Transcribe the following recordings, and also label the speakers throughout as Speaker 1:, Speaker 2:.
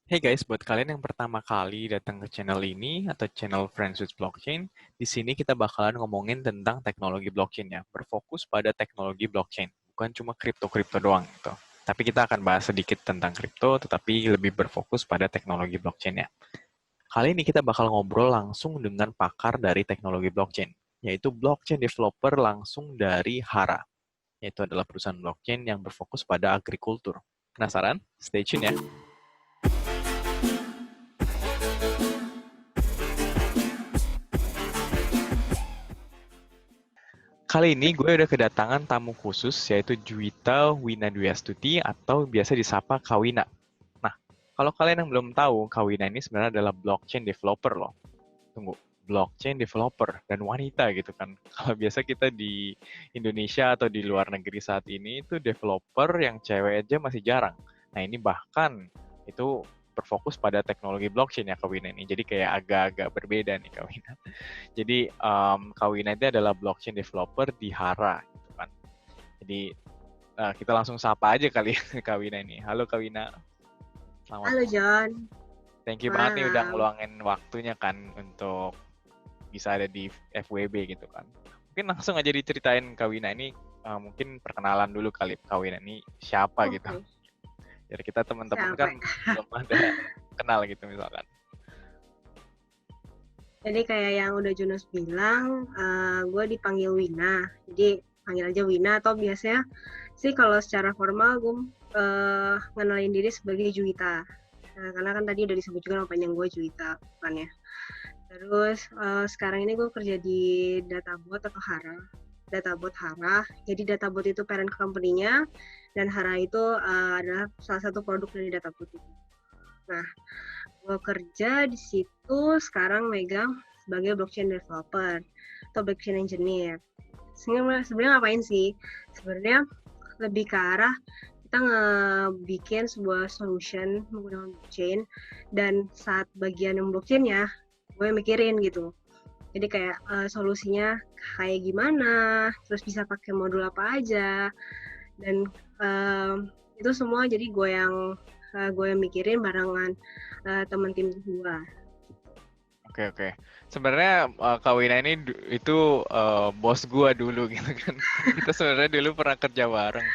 Speaker 1: Hey guys, buat kalian yang pertama kali datang ke channel ini atau channel Friends with Blockchain, di sini kita bakalan ngomongin tentang teknologi blockchain ya, berfokus pada teknologi blockchain, bukan cuma kripto-kripto doang gitu. Tapi kita akan bahas sedikit tentang kripto, tetapi lebih berfokus pada teknologi blockchain ya. Kali ini kita bakal ngobrol langsung dengan pakar dari teknologi blockchain, yaitu blockchain developer langsung dari Hara, yaitu adalah perusahaan blockchain yang berfokus pada agrikultur. Penasaran? Stay tune ya. Kali ini gue udah kedatangan tamu khusus yaitu Juwita Winadwiastuti atau biasa disapa Kawina. Nah, kalau kalian yang belum tahu, Kawina ini sebenarnya adalah blockchain developer loh. Tunggu, blockchain developer dan wanita gitu kan. Kalau biasa kita di Indonesia atau di luar negeri saat ini itu developer yang cewek aja masih jarang. Nah, ini bahkan itu berfokus pada teknologi blockchain ya Kawina ini. Jadi kayak agak-agak berbeda nih Kawina. Jadi Kak Wina itu adalah blockchain developer di Hara gitu kan. Jadi kita langsung sapa aja kali Kak Wina ini. Halo Kak Wina, selamat
Speaker 2: Halo
Speaker 1: malam.
Speaker 2: John,
Speaker 1: Thank you banget nih udah
Speaker 2: malam.
Speaker 1: ngeluangin waktunya kan untuk bisa ada di FWB gitu kan. Mungkin langsung aja diceritain Kak Wina ini mungkin perkenalan dulu kali Kak Wina ini siapa gitu.
Speaker 2: Oke,
Speaker 1: Jadi kita teman-teman
Speaker 2: siapa
Speaker 1: kan
Speaker 2: ya?
Speaker 1: belum ada kenal gitu misalkan.
Speaker 2: Jadi kayak yang udah Jonas bilang, gue dipanggil Wina. Jadi panggil aja Wina atau biasanya sih kalau secara formal gue ngenalin diri sebagai Juwita. Karena kan tadi udah disebut juga nama panjang gue Juwita, bukan ya. Terus sekarang ini gue kerja di Databot atau Hara. Databot Hara. Jadi Databot itu parent company-nya dan Hara itu adalah salah satu produk dari Databot itu. Nah, gue kerja di situ sekarang megang sebagai blockchain developer atau blockchain engineer. Sebenarnya ngapain sih? Sebenarnya lebih ke arah kita ngebikin sebuah solution menggunakan blockchain dan saat bagian yang blockchainnya gue mikirin gitu. Jadi kayak solusinya kayak gimana, terus bisa pakai modul apa aja, dan itu semua jadi gue yang mikirin barengan teman tim gue.
Speaker 1: Oke oke. Sebenarnya Kak Wina ini itu bos gua dulu gitu kan. Kita sebenarnya dulu pernah kerja bareng.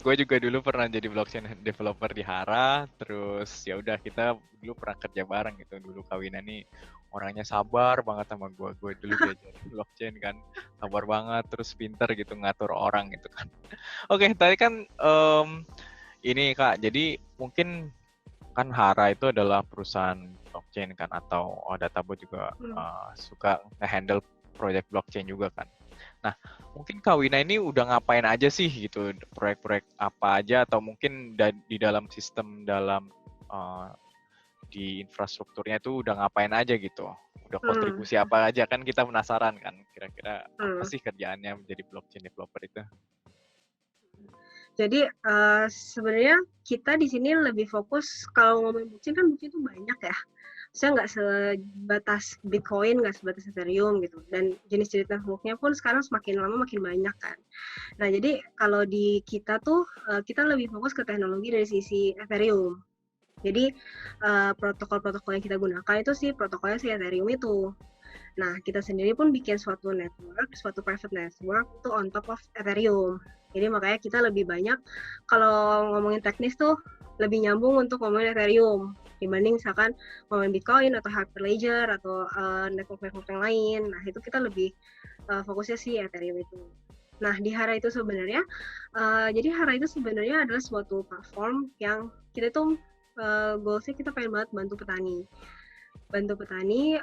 Speaker 1: Gue juga dulu pernah jadi blockchain developer di Hara. Terus ya udah kita dulu pernah kerja bareng gitu. Dulu Kak Wina nih orangnya sabar banget sama gua. Gue dulu diajarin blockchain kan, sabar banget. Terus pinter gitu ngatur orang gitu kan. Oke, tadi kan ini Kak. Jadi mungkin kan Hara itu adalah perusahaan blockchain kan atau Databot juga
Speaker 2: Hmm.
Speaker 1: suka nge-handle proyek blockchain juga kan. Nah, mungkin Kak Wina ini udah ngapain aja sih gitu, proyek-proyek apa aja atau mungkin di dalam sistem dalam uh, di infrastrukturnya itu udah ngapain aja gitu. Udah
Speaker 2: Hmm.
Speaker 1: kontribusi apa aja kan kita penasaran kan kira-kira apa
Speaker 2: Hmm.
Speaker 1: sih kerjaannya menjadi blockchain developer itu.
Speaker 2: Jadi sebenarnya kita di sini lebih fokus kalau ngomongin blockchain kan blockchain itu banyak ya. Saya nggak sebatas Bitcoin, nggak sebatas Ethereum gitu. Dan jenis-jenis networknya pun sekarang semakin lama makin banyak kan. Nah jadi kalau di kita tuh kita lebih fokus ke teknologi dari sisi Ethereum. Jadi protokol-protokol yang kita gunakan itu sih protokolnya si Ethereum itu. Nah, kita sendiri pun bikin suatu network, suatu private network itu on top of Ethereum. Jadi makanya kita lebih banyak kalau ngomongin teknis tuh lebih nyambung untuk ngomongin Ethereum dibanding misalkan ngomongin Bitcoin atau Hyperledger atau network-network yang lain. Nah, itu kita lebih fokusnya sih Ethereum itu. Nah, di Hara itu sebenarnya, jadi Hara itu sebenarnya adalah suatu platform yang kita tuh goalsnya kita pengen banget bantu petani. Bantu petani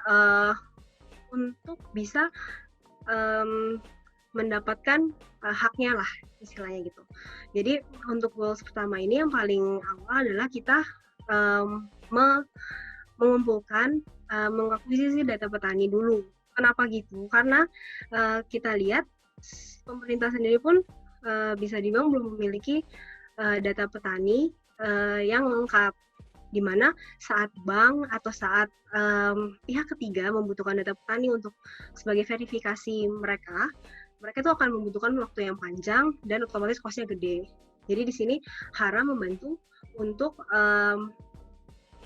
Speaker 2: untuk bisa um, mendapatkan haknya lah istilahnya gitu. Jadi untuk goals pertama ini yang paling awal adalah kita um, mengumpulkan, mengakuisisi data petani dulu. Kenapa gitu? Karena kita lihat pemerintah sendiri pun bisa dibilang belum memiliki data petani yang lengkap di mana saat bank atau saat pihak ketiga membutuhkan data petani untuk sebagai verifikasi mereka, mereka itu akan membutuhkan waktu yang panjang dan otomatis kosnya gede. Jadi di sini Hara membantu untuk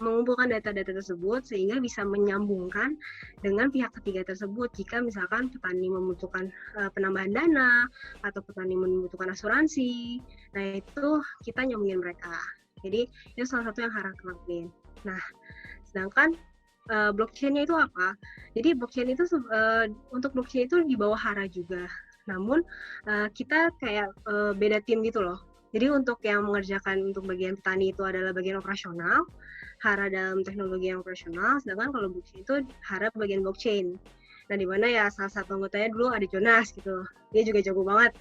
Speaker 2: mengumpulkan data-data tersebut sehingga bisa menyambungkan dengan pihak ketiga tersebut jika misalkan petani membutuhkan penambahan dana atau petani membutuhkan asuransi. Nah, itu kita nyambungin mereka. Jadi, itu salah satu yang Hara lakuin. Nah, sedangkan blockchain-nya itu apa? Jadi, blockchain itu untuk blockchain itu di bawah Hara juga. Namun, kita kayak beda tim gitu loh. Jadi, untuk yang mengerjakan untuk bagian petani itu adalah bagian operasional, Hara dalam teknologi yang operasional, sedangkan kalau blockchain itu Hara bagian blockchain. Nah, di mana ya salah satu anggotanya dulu ada Jonas gitu. Dia juga jago banget,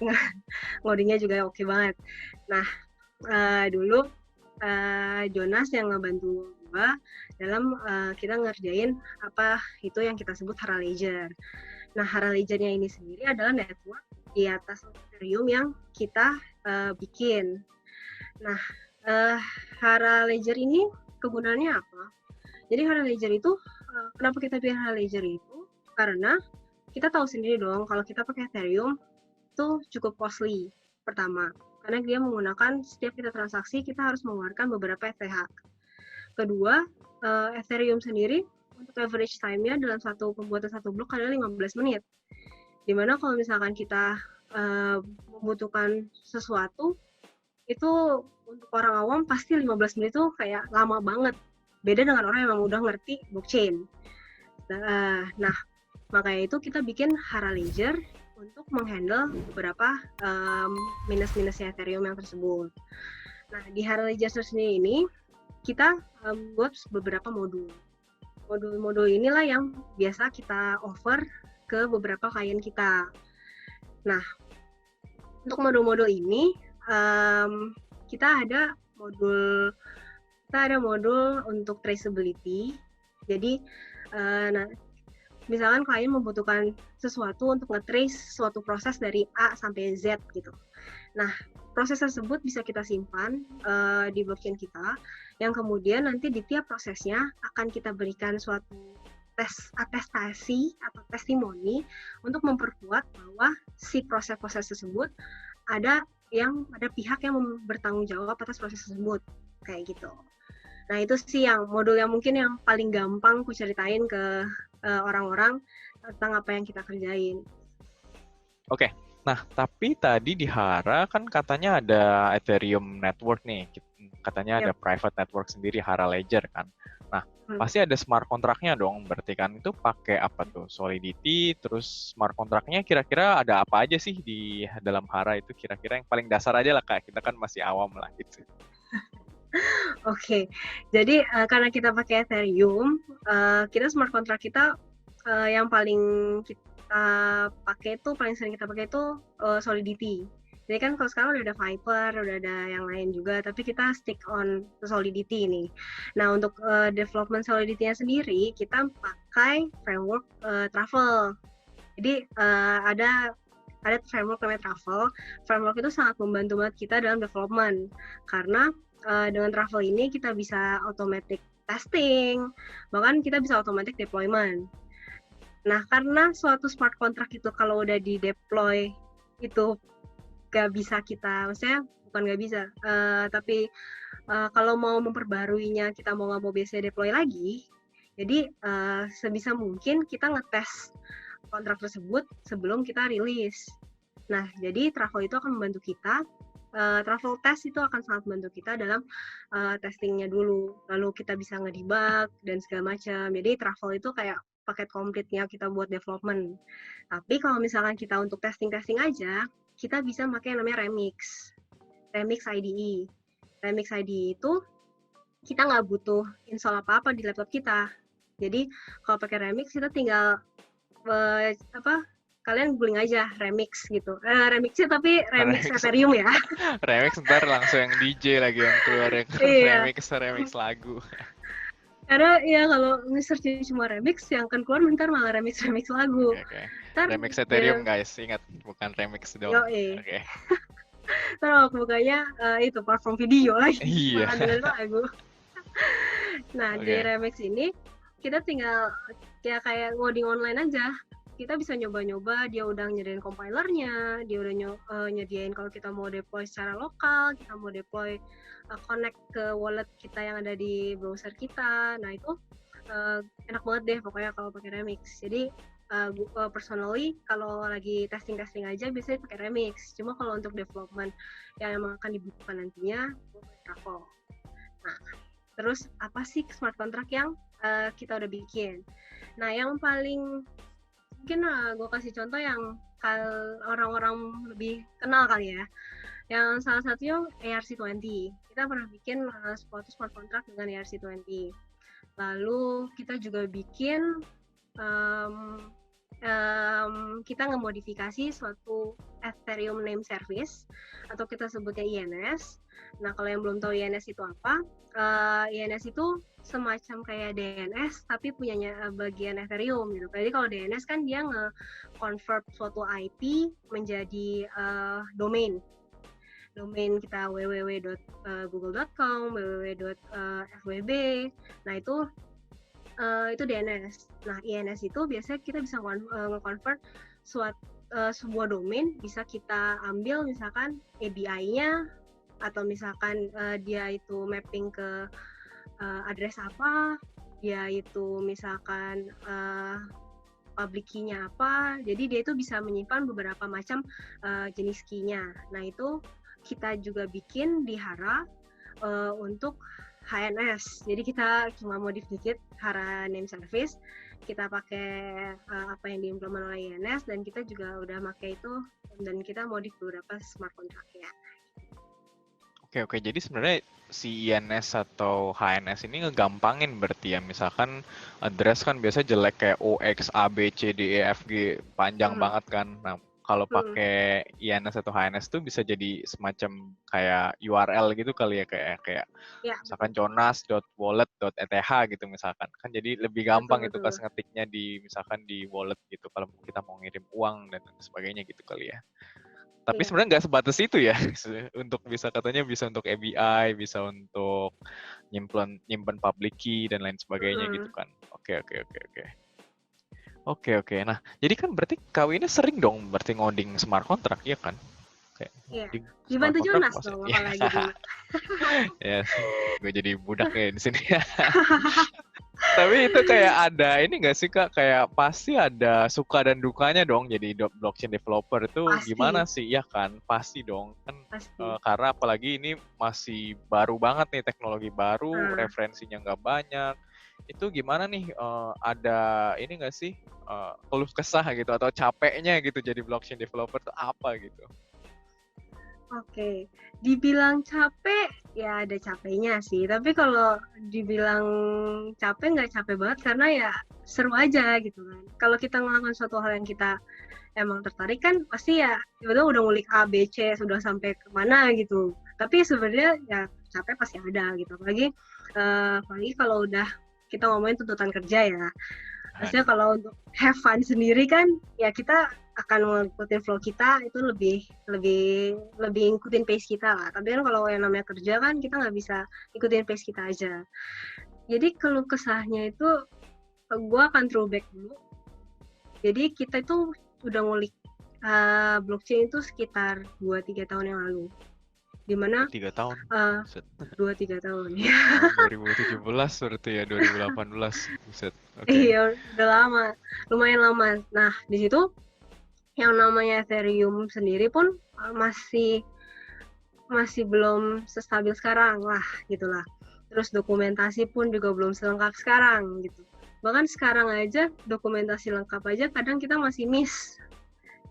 Speaker 2: ngodingnya juga oke banget. Nah, dulu Jonas yang ngebantu gua dalam kita ngerjain apa itu yang kita sebut Hara Ledger. Nah, Hara Ledger-nya ini sendiri adalah network di atas Ethereum yang kita bikin. Nah, Hara Ledger ini kegunaannya apa? Jadi Hara Ledger itu, kenapa kita pilih Hara Ledger itu? Karena kita tahu sendiri dong, kalau kita pakai Ethereum itu cukup costly. Pertama, karena dia menggunakan setiap kita transaksi, kita harus mengeluarkan beberapa ETH. Kedua, Ethereum sendiri untuk average time-nya dalam pembuatan satu blok adalah 15 menit. Dimana kalau misalkan kita membutuhkan sesuatu, itu untuk orang awam pasti 15 menit itu kayak lama banget. Beda dengan orang yang udah ngerti blockchain. Nah, makanya itu kita bikin Hara Ledger untuk menghandle beberapa minus-minusnya Ethereum yang tersebut. Nah, di Hara Ledger sendiri ini, kita buat beberapa modul. Modul-modul inilah yang biasa kita offer ke beberapa klien kita. Nah, untuk modul-modul ini, kita ada modul untuk traceability. Jadi, misalkan klien membutuhkan sesuatu untuk nge-trace suatu proses dari A sampai Z gitu. Nah, proses tersebut bisa kita simpan di blockchain kita, yang kemudian nanti di tiap prosesnya akan kita berikan suatu atestasi atau testimoni untuk memperkuat bahwa si proses-proses tersebut ada pihak yang bertanggung jawab atas proses tersebut, kayak gitu. Nah, itu sih yang modul yang mungkin yang paling gampang ku ceritain ke orang-orang tentang apa yang kita kerjain.
Speaker 1: Oke. Nah, tapi tadi di Hara kan katanya ada Ethereum network nih. Katanya ada private network sendiri, Hara Ledger kan. Nah, pasti ada smart contract-nya dong. Berarti kan itu pakai apa tuh? Solidity, terus smart contract-nya kira-kira ada apa aja sih di dalam Hara itu? Kira-kira yang paling dasar aja lah, Kak. Kita kan masih awam lah gitu.
Speaker 2: Oke, jadi karena kita pakai Ethereum, kita smart contract kita yang paling paling sering kita pakai itu Solidity. Jadi kan kalau sekarang udah ada Viper, udah ada yang lain juga, tapi kita stick on Solidity ini. Nah, untuk development Solidity-nya sendiri, kita pakai framework Truffle. Jadi ada framework namanya Truffle. Framework itu sangat membantu banget kita dalam development, karena dengan Truffle ini kita bisa automatic testing, bahkan kita bisa automatic deployment. Nah, karena suatu smart contract itu kalau udah di deploy itu gak bisa maksudnya bukan gak bisa, tapi kalau mau memperbaruinya kita mau nggak mau biasanya deploy lagi, jadi sebisa mungkin kita ngetes kontrak tersebut sebelum kita rilis. Nah, jadi Truffle itu akan membantu kita. Truffle test itu akan sangat membantu kita dalam testingnya dulu, lalu kita bisa ngedebug dan segala macam. Jadi Truffle itu kayak paket komplitnya kita buat development. Tapi kalau misalkan kita untuk testing aja, kita bisa pakai yang namanya Remix IDE. Remix IDE itu kita nggak butuh install apa-apa di laptop kita. Jadi kalau pakai Remix kita tinggal kalian googling aja Remix gitu. Remixnya tapi Remix Ethereum ya.
Speaker 1: Remix ntar langsung yang DJ lagi yang keluar yang remix lagu.
Speaker 2: Karena ya kalau nge-search cuma remix, yang akan keluar ntar malah remix lagu.
Speaker 1: Okay. Remix Ethereum guys, ingat bukan remix dong.
Speaker 2: Oke. Ntar bukanya itu platform video lagi.
Speaker 1: Iya.
Speaker 2: Lagu. Nah, di remix ini kita tinggal ya kayak ngoding online aja. kita bisa nyoba-nyoba, dia udah nyediain compilernya, dia udah nyediain kalau kita mau deploy secara lokal, kita mau deploy connect ke wallet kita yang ada di browser kita. Nah itu enak banget deh pokoknya kalau pakai Remix. Jadi personally kalau lagi testing aja biasanya pakai Remix. Cuma kalau untuk development yang emang akan dibutuhkan nantinya, gue pakai Travel. Nah, terus apa sih smart contract yang kita udah bikin? Nah, yang paling mungkin gue kasih contoh yang orang-orang lebih kenal kali ya. Yang salah satunya ERC20. Kita pernah bikin suatu smart contract dengan ERC20. Lalu kita juga bikin kita ngemodifikasi suatu Ethereum name service atau kita sebutnya INS. Nah, kalau yang belum tahu INS itu apa, INS itu semacam kayak DNS tapi punyanya bagian Ethereum gitu. Jadi kalau DNS kan dia nge-convert suatu IP menjadi domain kita www.google.com, www.fwb. Nah, itu DNS. Nah, INS itu biasanya kita bisa nge-convert sebuah domain, bisa kita ambil misalkan ABI-nya, atau misalkan dia itu mapping ke address apa, dia itu misalkan public key-nya apa, jadi dia itu bisa menyimpan beberapa macam jenis key-nya. Nah, itu kita juga bikin di Hara untuk HNS. Jadi kita cuma modif dikit Hara name service, kita pakai apa yang diimplement oleh INS, dan kita juga udah pakai itu, dan kita modif beberapa smart contract-nya.
Speaker 1: Oke, jadi sebenarnya si INS atau HNS ini ngegampangin berarti ya, misalkan address kan biasa jelek kayak OX, A, B, C, D, E, F, G, panjang banget kan. Nah, kalau pakai INS atau HNS tuh bisa jadi semacam kayak URL gitu kali ya, kayak
Speaker 2: ya,
Speaker 1: misalkan jonas.wallet.eth gitu misalkan. Kan jadi lebih gampang itu pas ngetiknya misalkan di wallet gitu kalau kita mau ngirim uang dan sebagainya gitu kali ya. Tapi sebenarnya nggak sebatas itu ya, untuk katanya bisa untuk ABI, bisa untuk nyimpen public key dan lain sebagainya gitu kan. Oke. Nah, jadi kan berarti KW ini sering dong berarti ngoding smart contract, ya kan?
Speaker 2: Iya. Dibantu Jonas dong apalagi dulu.
Speaker 1: Ya, gue jadi budak ya di sini. Tapi itu kayak ada ini nggak sih Kak, kayak pasti ada suka dan dukanya dong jadi blockchain developer itu gimana sih? Ya kan, pasti dong kan. Karena apalagi ini masih baru banget nih, teknologi baru, referensinya nggak banyak. Itu gimana nih, ada ini nggak sih keluh kesah gitu atau capeknya gitu jadi blockchain developer itu apa gitu?
Speaker 2: Oke, dibilang capek, ya ada capeknya sih. Tapi kalau dibilang capek, nggak capek banget karena ya seru aja gitu kan. Kalau kita ngelakuin suatu hal yang kita emang tertarik kan, pasti ya tiba-tiba udah ngulik A, B, C, sudah sampai kemana gitu. Tapi sebenarnya ya capek pasti ada gitu. Apalagi kalau udah kita ngomongin tuntutan kerja ya. Maksudnya kalau untuk have fun sendiri kan, ya kita akan ngikutin flow kita, itu lebih ngikutin pace kita lah. Tapi kan kalau yang namanya kerja kan kita nggak bisa ikutin pace kita aja. Jadi keluh kesahnya itu gue akan throwback dulu. Jadi kita itu udah ngulik blockchain itu sekitar 2-3 tahun yang lalu. Dimana
Speaker 1: 3 tahun?
Speaker 2: 2-3 tahun ya.
Speaker 1: 2017 berarti ya, 2018. Buset.
Speaker 2: Iya, udah lama. Lumayan lama. Nah, di situ yang namanya Ethereum sendiri pun masih belum sestabil sekarang lah gitulah. Terus dokumentasi pun juga belum selengkap sekarang gitu. Bahkan sekarang aja dokumentasi lengkap aja kadang kita masih miss.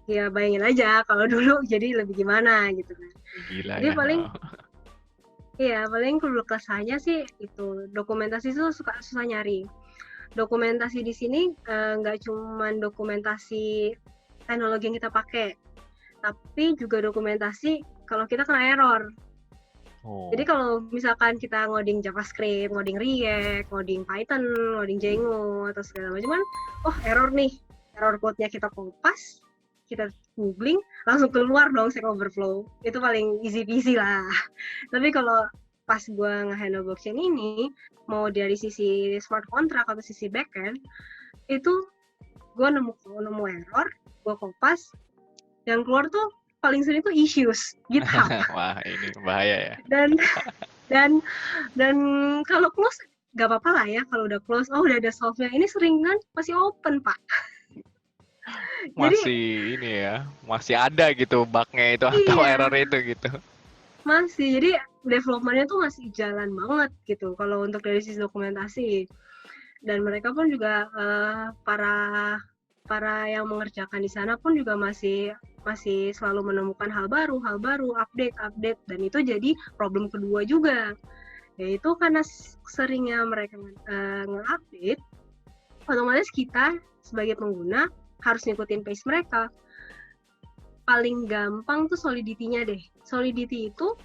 Speaker 2: Ya bayangin aja kalau dulu jadi lebih gimana gitu kan.
Speaker 1: Gila
Speaker 2: jadi
Speaker 1: ya.
Speaker 2: paling keluh kesahnya sih itu dokumentasi itu susah nyari. Dokumentasi di sini nggak cuma dokumentasi teknologi yang kita pakai, tapi juga dokumentasi kalau kita kena error. Jadi kalau misalkan kita ngoding JavaScript, ngoding React, ngoding Python, ngoding Django atau segala macam kan, error nih, error code-nya kita kopas, kita googling, langsung keluar dong Stack Overflow. Itu paling easy peasy lah. Tapi kalau pas gue nge-handle blockchain ini, mau dari sisi smart contract atau sisi backend, itu gue nemu error, gue kopas, yang keluar tuh paling sering tuh issues GitHub.
Speaker 1: Wah, ini bahaya ya.
Speaker 2: dan dan dan kalau close nggak apa-apa lah ya, kalau udah close, oh udah ada solve-nya. Ini sering kan masih open, Pak. Jadi
Speaker 1: Masih ini ya, masih ada gitu bug-nya itu atau
Speaker 2: iya,
Speaker 1: error itu gitu.
Speaker 2: masih. Jadi development-nya tuh masih jalan banget gitu kalau untuk dari sisi dokumentasi. Dan mereka pun juga para yang mengerjakan di sana pun juga masih selalu menemukan hal baru, update, dan itu jadi problem kedua juga. Yaitu karena seringnya mereka nge-update, otomatis kita sebagai pengguna harus ngikutin pace mereka. Paling gampang tuh Solidity-nya deh. Solidity itu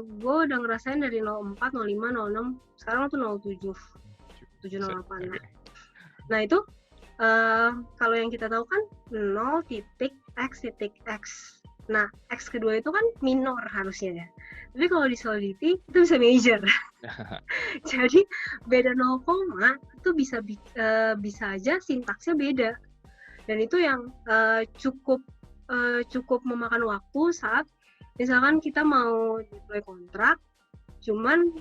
Speaker 2: gue udah ngerasain dari 04, 05, 06, sekarang tuh 07, 708 lah. Nah itu kalau yang kita tahu kan 0.x.x. Nah, X kedua itu kan minor harusnya ya. Tapi kalau di Solidity itu bisa major. Jadi beda 0, itu bisa aja sintaksnya beda. Dan itu yang cukup memakan waktu saat misalkan kita mau deploy kontrak, cuman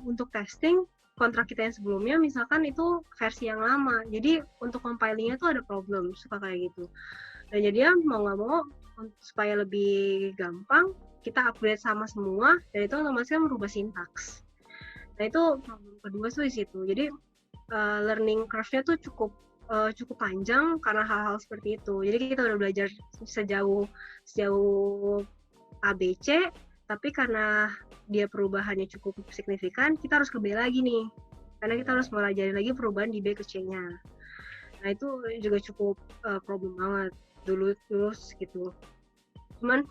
Speaker 2: untuk testing kontrak kita yang sebelumnya misalkan itu versi yang lama, jadi untuk compilingnya tuh ada problem, suka kayak gitu. Dan jadi ya mau nggak mau supaya lebih gampang kita upgrade sama semua, dan itu otomatis merubah sintaks. Nah itu problem kedua tuh di situ. Jadi learning curve-nya tuh cukup panjang karena hal-hal seperti itu. Jadi kita udah belajar sejauh ABC, tapi karena dia perubahannya cukup signifikan, kita harus ke B lagi nih. Karena kita harus mempelajari lagi perubahan di B ke C-nya. Nah itu juga cukup problem banget dulu gitu. Cuman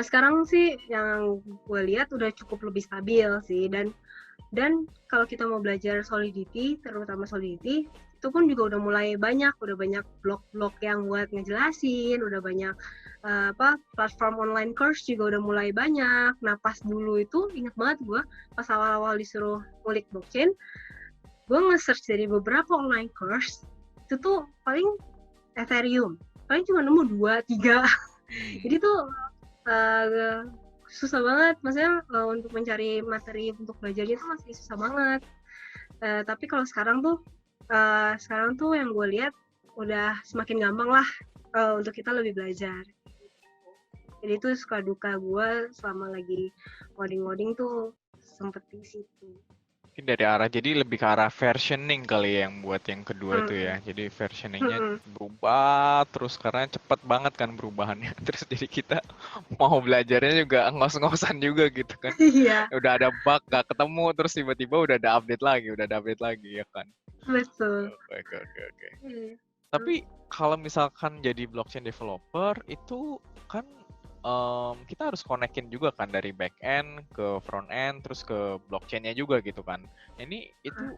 Speaker 2: sekarang sih yang gue lihat udah cukup lebih stabil sih, dan kalau kita mau belajar Solidity, terutama Solidity, itu pun juga udah mulai banyak blog-blog yang buat ngejelasin, udah banyak platform online course juga udah mulai banyak. Nah pas dulu itu ingat banget gue pas awal-awal disuruh ngulik blockchain, gue nge-search dari beberapa online course, itu tuh paling Ethereum, paling cuma nemu 2-3. Jadi tuh susah banget, maksudnya untuk mencari materi untuk belajarnya itu masih susah banget. Tapi kalau sekarang tuh yang gue lihat udah semakin gampang lah untuk kita lebih belajar. Jadi itu suka duka gue selama lagi coding tuh sempet di situ.
Speaker 1: Mungkin dari arah, jadi lebih ke arah versioning kali ya yang buat yang kedua itu ya. Jadi versioningnya berubah terus karena cepet banget kan perubahannya. Terus jadi kita mau belajarnya juga ngos-ngosan juga gitu kan.
Speaker 2: Iya.
Speaker 1: Udah ada bug gak ketemu, terus tiba-tiba udah ada update lagi ya kan.
Speaker 2: Betul.
Speaker 1: Oke. Tapi kalau misalkan jadi blockchain developer itu kan kita harus konekin juga kan dari back end ke front end terus ke blockchain-nya juga gitu kan. Ini itu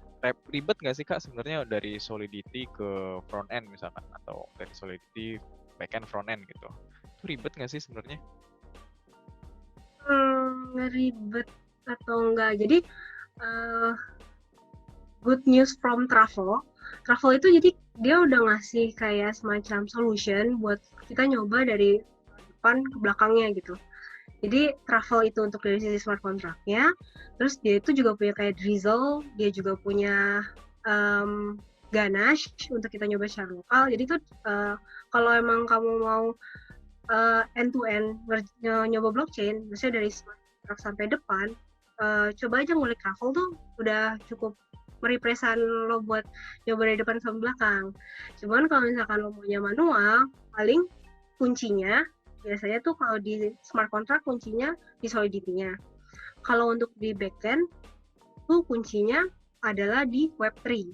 Speaker 1: ribet nggak sih Kak sebenarnya dari Solidity ke front end misalkan, atau dari Solidity back end front end gitu? Itu ribet nggak sih sebenarnya?
Speaker 2: Ribet atau enggak? Jadi good news from Travel itu jadi dia udah ngasih kayak semacam solution buat kita nyoba dari depan ke belakangnya gitu. Jadi Travel itu untuk dari sisi smart contract-nya, terus dia itu juga punya kayak Drizzle, dia juga punya Ganache untuk kita nyoba secara lokal. Jadi itu kalau emang kamu mau end to end nyoba blockchain, misalnya dari smart contract sampai depan, coba aja ngulik Travel tuh udah cukup merepresan lo buat nyoba dari depan sampai belakang. Cuman kalau misalkan lo maunya manual, paling kuncinya biasanya tuh kalau di smart contract kuncinya di Solidity-nya. Kalau untuk di backend tuh kuncinya adalah di Web3.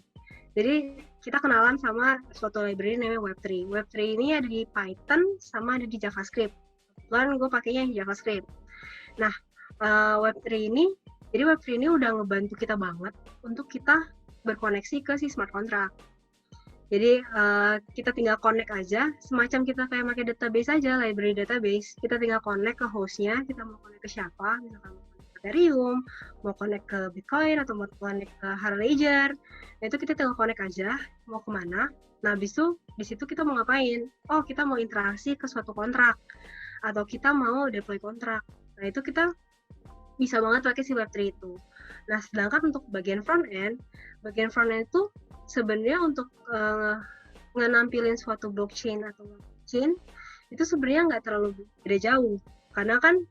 Speaker 2: Jadi kita kenalan sama suatu library namanya Web3. Web3 ini ada di Python sama ada di JavaScript. Kebetulan gue pakainya JavaScript. Nah, Web3 ini udah ngebantu kita banget untuk kita berkoneksi ke si smart contract. Jadi kita tinggal connect aja, semacam kita kayak pakai database aja, library database. Kita tinggal connect ke hostnya, kita mau connect ke siapa, misalkan mau connect ke Ethereum, mau connect ke Bitcoin atau mau connect ke hard ledger. Nah, itu kita tinggal connect aja mau kemana. Nah, habis itu di situ kita mau ngapain? Oh, kita mau interaksi ke suatu kontrak atau kita mau deploy kontrak. Nah, itu kita bisa banget pakai si Web3 itu. Nah, sedangkan untuk bagian front end itu sebenarnya untuk ngenampilin suatu blockchain atau blockchain itu sebenarnya nggak terlalu beda jauh karena kan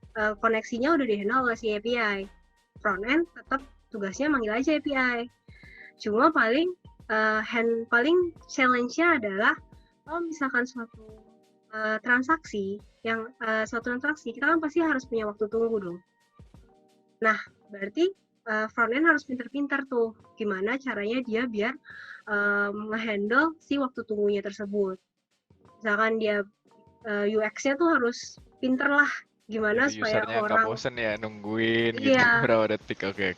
Speaker 2: koneksinya udah di-handle oleh si API. Front end tetap tugasnya manggil aja API. Cuma paling challenge-nya adalah kalau misalkan suatu transaksi kita kan pasti harus punya waktu tunggu dong. Nah, berarti front end harus pinter-pinter tuh gimana caranya dia biar nge-handle si waktu tunggunya tersebut. Misalkan dia UX-nya tuh harus pinter lah gimana
Speaker 1: Jadi
Speaker 2: supaya
Speaker 1: usernya nggak
Speaker 2: orang
Speaker 1: bosen ya nungguin gitu berapa detik. Oke.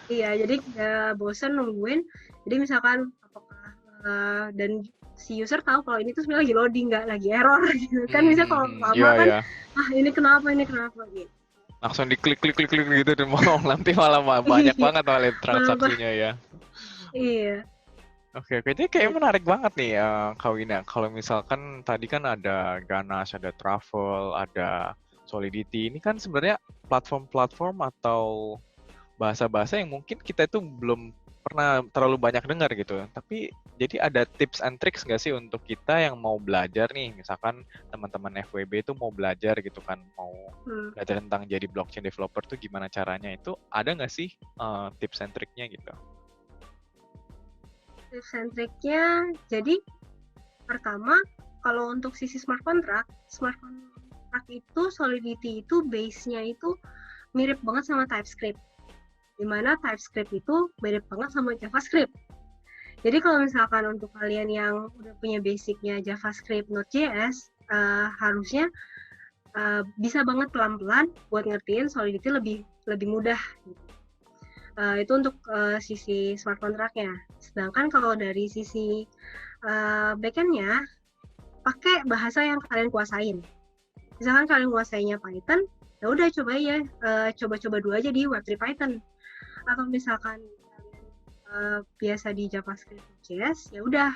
Speaker 2: Iya, jadi nggak bosen nungguin. Jadi misalkan apakah dan si user tahu kalau ini tuh sebenarnya lagi loading, nggak lagi error gitu kan. Bisa kalau lama kan, ini kenapa gitu.
Speaker 1: Langsung diklik gitu dan mau nanti malah banyak banget malah transaksinya ya.
Speaker 2: Iya.
Speaker 1: Oke, jadi kayak menarik banget nih Kak Wina. Kalau misalkan tadi kan ada Ganas, ada Travel, ada Solidity. Ini kan sebenarnya platform-platform atau bahasa-bahasa yang mungkin kita itu belum pernah terlalu banyak dengar gitu. Tapi jadi ada tips and tricks nggak sih untuk kita yang mau belajar nih, misalkan teman-teman FWB itu mau belajar gitu kan, mau belajar tentang jadi blockchain developer tuh gimana caranya, itu ada nggak sih tips and triknya gitu?
Speaker 2: Tips and triknya, jadi pertama kalau untuk sisi smart contract itu Solidity itu base-nya itu mirip banget sama TypeScript. Dimana TypeScript itu mirip banget sama JavaScript. Jadi kalau misalkan untuk kalian yang udah punya basicnya JavaScript, Node.js, harusnya bisa banget pelan-pelan buat ngertiin Solidity lebih mudah. Itu untuk sisi smart contract-nya. Sedangkan kalau dari sisi backend-nya, pakai bahasa yang kalian kuasain. Misalkan kalian kuasainya Python, ya udah coba dulu aja di Web3 Python. Atau misalkan kalian biasa di JavaScript Node.js, ya udah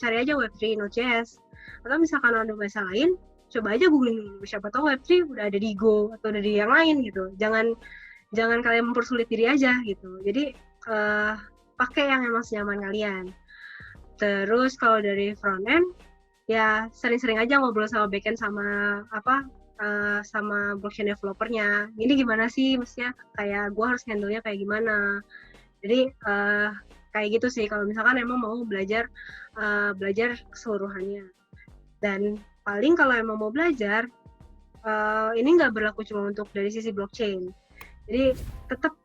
Speaker 2: cari aja Web3 Node.js. Atau misalkan ada bahasa lain, coba aja googling dulu. Siapa tahu Web3 udah ada di Go atau ada di yang lain gitu. Jangan kalian mempersulit diri aja gitu. Jadi pakai yang emang senyaman kalian. Terus kalau dari front end, ya sering-sering aja ngobrol sama backend sama sama blockchain developernya. Ini gimana sih, maksudnya kayak gue harus handle-nya kayak gimana. Jadi kayak gitu sih kalau misalkan emang mau belajar keseluruhannya. Dan paling kalau emang mau belajar, ini nggak berlaku cuma untuk dari sisi blockchain. Jadi tetap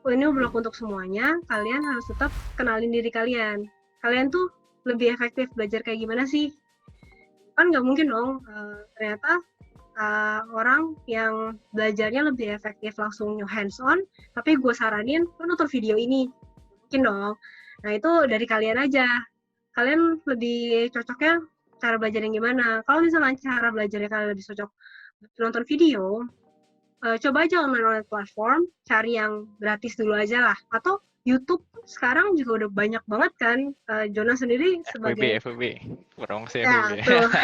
Speaker 2: ini berlaku untuk semuanya. Kalian harus tetap kenalin diri kalian. Kalian tuh lebih efektif belajar kayak gimana sih? Kan nggak mungkin dong ternyata orang yang belajarnya lebih efektif langsung hands on, tapi gue saranin lo nonton video ini, mungkin dong. Nah itu dari kalian aja, kalian lebih cocoknya cara belajar yang gimana. Kalau misalnya cara belajarnya kalian lebih cocok nonton video, coba aja online platform, cari yang gratis dulu aja lah, atau YouTube sekarang juga udah banyak banget kan. Jonas sendiri sebagai
Speaker 1: FWB, berong sih
Speaker 2: ya,
Speaker 1: FWB.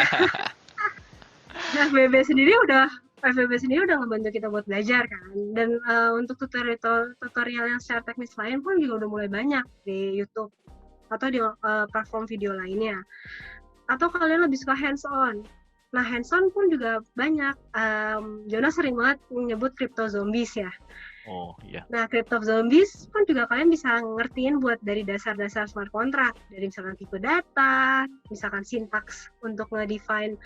Speaker 2: FWB sendiri udah ngebantu kita buat belajar kan. Dan untuk tutorial yang secara teknis lain pun juga udah mulai banyak di YouTube atau di platform video lainnya. Atau kalian lebih suka hands on. Nah, hands on pun juga banyak. Jonas sering banget menyebut crypto zombies ya.
Speaker 1: Oh iya.
Speaker 2: Nah, crypto zombies pun juga kalian bisa ngertiin buat dari dasar-dasar smart contract, dari misalkan tipe data, misalkan sintaks untuk nge-define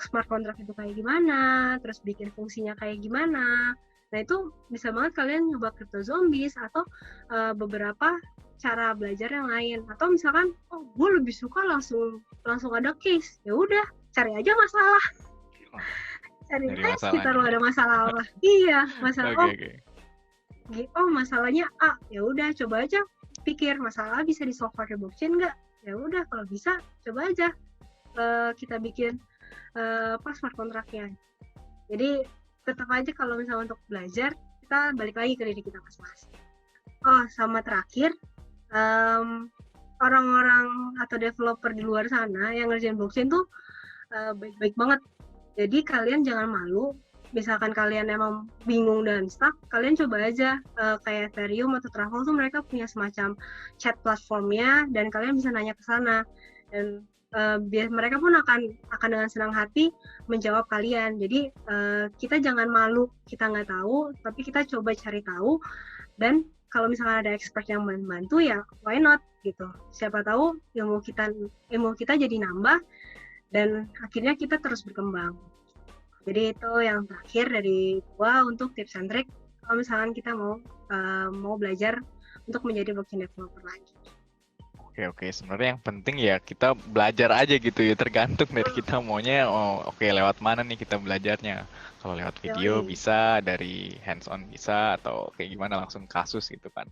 Speaker 2: smart contract itu kayak gimana, terus bikin fungsinya kayak gimana. Nah, itu bisa banget kalian nyoba crypto zombies atau beberapa cara belajar yang lain. Atau misalkan, oh, gue lebih suka langsung ada case. Ya udah, cari aja masalah. Cari aja sekitar lo ada masalah apa. Iya, masalah. Oh masalahnya A, ya udah coba aja pikir masalah bisa di solve pakai blockchain nggak? Ya udah kalau bisa coba aja kita bikin smart contract-nya. Jadi tetap aja kalau misalnya untuk belajar kita balik lagi ke diri kita masing-masing. Oh, sama terakhir, orang-orang atau developer di luar sana yang ngerjain blockchain tuh baik-baik banget. Jadi kalian jangan malu. Misalkan kalian emang bingung dan stuck, kalian coba aja kayak Ethereum atau Truffle tuh mereka punya semacam chat platformnya dan kalian bisa nanya ke sana. Dan mereka pun akan dengan senang hati menjawab kalian. Jadi kita jangan malu kita nggak tahu, tapi kita coba cari tahu. Dan kalau misalkan ada expert yang membantu ya why not gitu. Siapa tahu ilmu kita jadi nambah dan akhirnya kita terus berkembang. Jadi itu yang terakhir dari gua untuk tips and trick kalau misalkan kita mau belajar untuk menjadi blockchain developer lagi.
Speaker 1: Oke, sebenarnya yang penting ya kita belajar aja gitu ya, tergantung dari kita maunya, lewat mana nih kita belajarnya. Kalau lewat video bisa, dari hands-on bisa, atau kayak gimana langsung kasus gitu kan.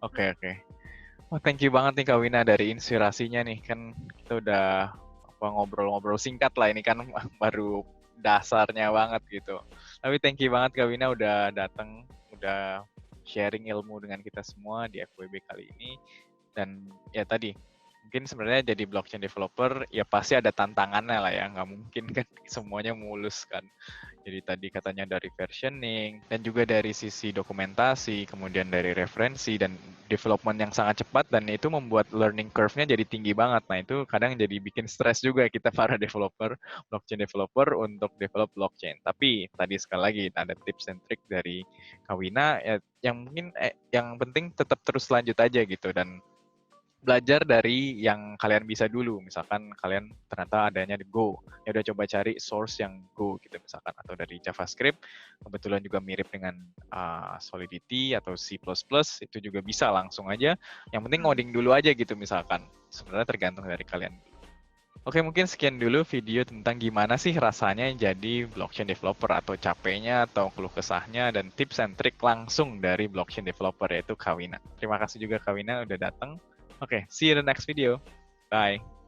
Speaker 1: Oke. Wah, thank you banget nih Kak Wina dari inspirasinya nih, kan kita udah ngobrol-ngobrol singkat lah, ini kan baru dasarnya banget gitu. Tapi thank you banget Kak Wina udah datang, udah sharing ilmu dengan kita semua di FWB kali ini. Dan ya tadi, mungkin sebenarnya jadi blockchain developer ya pasti ada tantangannya lah ya, nggak mungkin kan semuanya mulus kan. Jadi tadi katanya dari versioning, dan juga dari sisi dokumentasi, kemudian dari referensi, dan development yang sangat cepat, dan itu membuat learning curve-nya jadi tinggi banget. Nah itu kadang jadi bikin stres juga kita para developer, blockchain developer untuk develop blockchain. Tapi tadi sekali lagi ada tips and trick dari Kawina, ya, yang mungkin yang penting tetap terus lanjut aja gitu, dan belajar dari yang kalian bisa dulu. Misalkan kalian ternyata adanya di Go, ya udah coba cari source yang Go gitu misalkan, atau dari JavaScript kebetulan juga mirip dengan Solidity atau C++, itu juga bisa langsung aja. Yang penting ngoding dulu aja gitu misalkan. Sebenarnya tergantung dari kalian. Oke, mungkin sekian dulu video tentang gimana sih rasanya jadi blockchain developer, atau capeknya, atau keluh kesahnya, dan tips and trick langsung dari blockchain developer, yaitu Kawina. Terima kasih juga Kawina udah datang. Okay, see you in the next video. Bye.